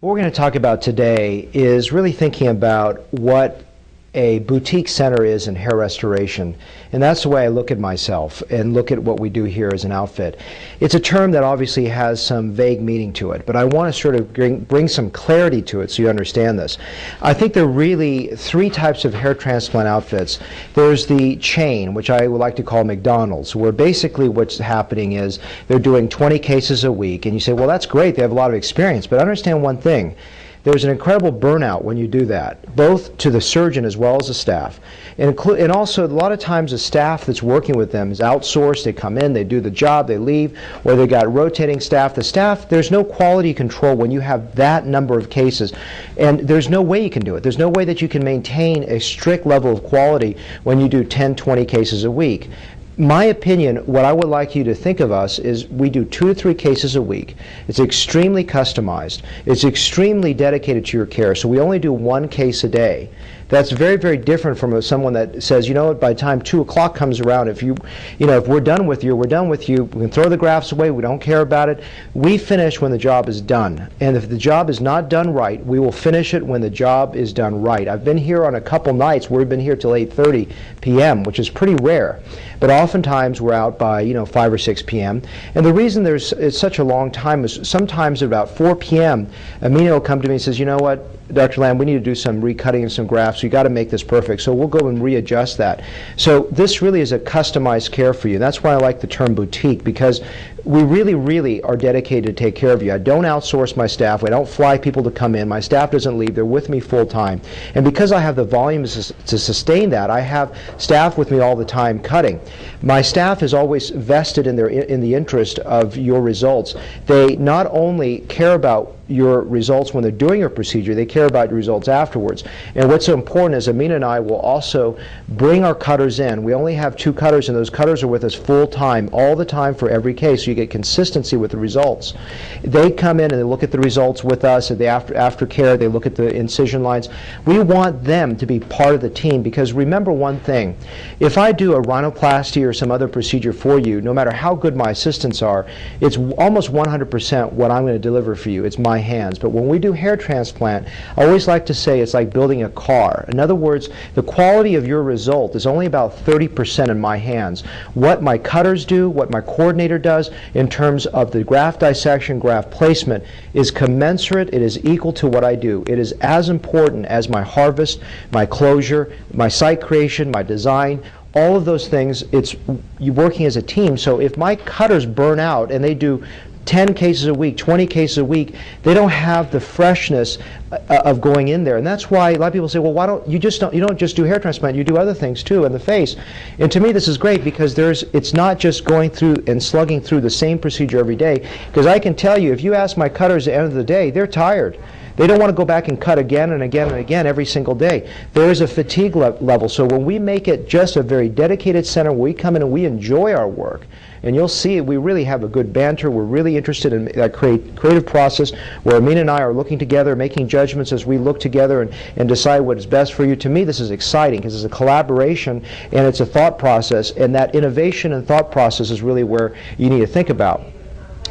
What we're going to talk about today is really thinking about what a boutique center is in hair restoration. And that's the way I look at myself and look at what we do here as an outfit. It's a term that obviously has some vague meaning to it, but I want to sort of bring some clarity to it so you understand this. I think there are really three types of hair transplant outfits. There's the chain, which I would like to call McDonald's, where basically what's happening is they're doing 20 cases a week, and you say, well, that's great, they have a lot of experience, but understand one thing. There's an incredible burnout when you do that, both to the surgeon as well as the staff. And also, a lot of times the staff that's working with them is outsourced. They come in, they do the job, they leave, or they got rotating staff. The staff, there's no quality control when you have that number of cases. And there's no way you can do it. There's no way that you can maintain a strict level of quality when you do 10, 20 cases a week. My opinion, what I would like you to think of us is we do 2 to 3 cases a week. It's extremely customized. It's extremely dedicated to your care. So we only do 1 case a day. That's very, very different from someone that says, you know what, by the time 2 o'clock comes around, if we're done with you, we're done with you. We can throw the grafts away. We don't care about it. We finish when the job is done. And if the job is not done right, we will finish it when the job is done right. I've been here on a couple nights where we've been here till 8:30 p.m., which is pretty rare. But oftentimes we're out by 5 or 6 p.m. And the reason it's such a long time is sometimes at about 4 p.m. Amina will come to me and says, you know what, Dr. Lamb, we need to do some recutting and some grafts. You got to make this perfect. So we'll go and readjust that. So this really is a customized care for you. That's why I like the term boutique, because we really, really are dedicated to take care of you. I don't outsource my staff. I don't fly people to come in. My staff doesn't leave. They're with me full time. And because I have the volume to sustain that, I have staff with me all the time cutting. My staff is always vested in the interest of your results. They not only care about your results when they're doing your procedure, they care about your results afterwards. And what's so important is Amina and I will also bring our cutters in. We only have 2 cutters, and those cutters are with us full time, all the time for every case, so you get consistency with the results. They come in and they look at the results with us at the aftercare. They look at the incision lines. We want them to be part of the team, because remember one thing, if I do a rhinoplasty or some other procedure for you, no matter how good my assistants are, it's almost 100% what I'm going to deliver for you. It's my hands. But when we do hair transplant, I always like to say it's like building a car. In other words, the quality of your result is only about 30% in my hands. What my cutters do, what my coordinator does in terms of the graft dissection, graft placement is commensurate. It is equal to what I do. It is as important as my harvest, my closure, my site creation, my design. All of those things, it's you working as a team. So if my cutters burn out and they do 10 cases a week, 20 cases a week, they don't have the freshness of going in there. And that's why a lot of people say, well, why don't you don't just do hair transplant, you do other things too in the face. And to me this is great, because it's not just going through and slugging through the same procedure every day, because I can tell you, if you ask my cutters at the end of the day, they're tired. They don't want to go back and cut again and again and again every single day. There is a fatigue level. So when we make it just a very dedicated center, we come in and we enjoy our work, and you'll see we really have a good banter. We're really interested in that creative process where Amina and I are looking together, making judgments as we look together and decide what is best for you. To me, this is exciting, because it's a collaboration and it's a thought process, and that innovation and thought process is really where you need to think about.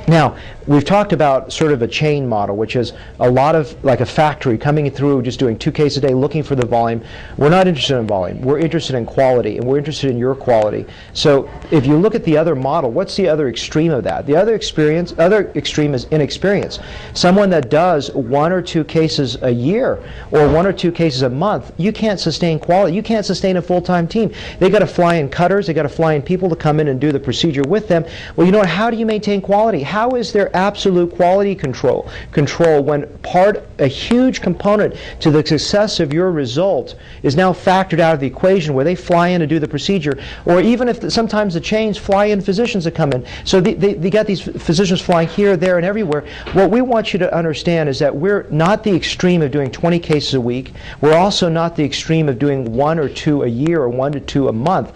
Now, we've talked about sort of a chain model, which is a lot of like a factory coming through, just doing 2 cases a day, looking for the volume. We're not interested in volume. We're interested in quality, and we're interested in your quality. So if you look at the other model, what's the other extreme of that? The other extreme is inexperience. Someone that does 1 or 2 cases a year or 1 or 2 cases a month, you can't sustain quality. You can't sustain a full-time team. They got to fly in cutters. They got to fly in people to come in and do the procedure with them. Well, you know what? How do you maintain quality? How is there absolute quality control when a huge component to the success of your result is now factored out of the equation, where they fly in to do the procedure, or even if sometimes the chains fly in physicians that come in. So they got these physicians flying here, there, and everywhere. What we want you to understand is that we're not the extreme of doing 20 cases a week. We're also not the extreme of doing 1 or 2 a year or 1 to 2 a month.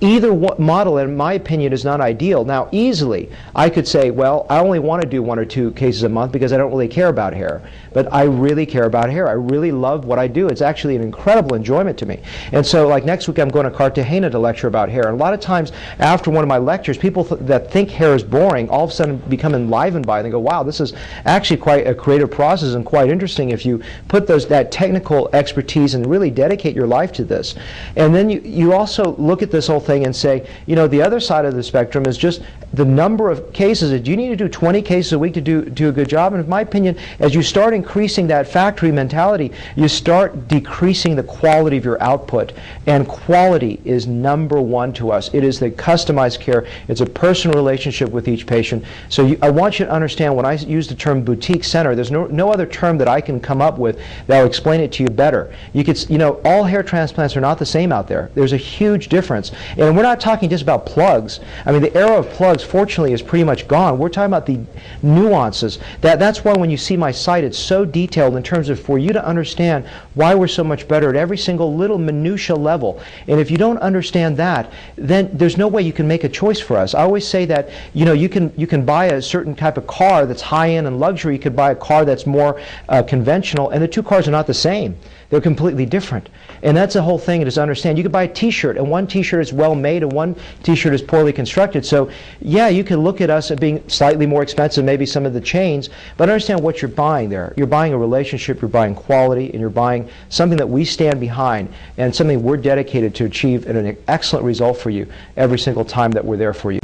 Either model, in my opinion, is not ideal. Now, easily, I could say, well, I only want to do 1 or 2 cases a month because I don't really care about hair. But I really care about hair. I really love what I do. It's actually an incredible enjoyment to me. And so, like next week, I'm going to Cartagena to lecture about hair. And a lot of times, after one of my lectures, people that think hair is boring all of a sudden become enlivened by it. And they go, wow, this is actually quite a creative process and quite interesting if you put that technical expertise and really dedicate your life to this. And then you also look at this whole thing and say, you know, the other side of the spectrum is just the number of cases. Do you need to do 20 cases a week to do a good job? And in my opinion, as you start increasing that factory mentality, you start decreasing the quality of your output. And quality is number one to us. It is the customized care. It's a personal relationship with each patient. So I want you to understand, when I use the term boutique center, there's no other term that I can come up with that will explain it to you better. You know, all hair transplants are not the same out there. There's a huge difference. And we're not talking just about plugs. I mean, the era of plugs, fortunately, is pretty much gone. We're talking about the nuances. That's why when you see my site, it's so detailed in terms of for you to understand why we're so much better at every single little minutia level. And if you don't understand that, then there's no way you can make a choice for us. I always say that, you know, you can buy a certain type of car that's high-end and luxury. You could buy a car that's more conventional, and the two cars are not the same. They're completely different. And that's the whole thing, is to understand. You could buy a t-shirt, and one t-shirt is well made and one t-shirt is poorly constructed. So yeah, you can look at us as being slightly more expensive, maybe some of the chains, but understand what you're buying there. You're buying a relationship, you're buying quality, and you're buying something that we stand behind and something we're dedicated to achieve, and an excellent result for you every single time that we're there for you.